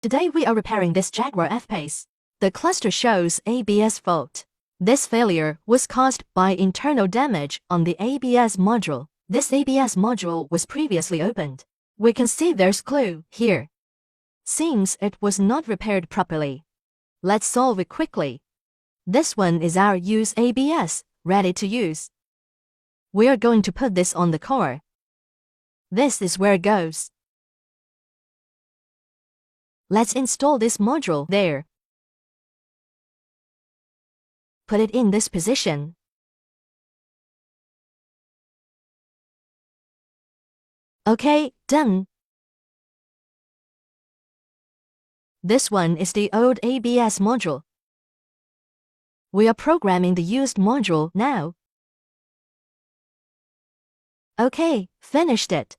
Today we are repairing this Jaguar F-Pace. The cluster shows ABS fault. This failure was caused by internal damage on the ABS module. This ABS module was previously opened. We can see there's clue here. Seems it was not repaired properly. Let's solve it quickly. This one is our use ABS, ready to use. We are going to put this on the core. This is where it goes. Let's install this module there. Put it in this position. Okay, done. This one is the old ABS module. We are programming the used module now. Okay, finished it.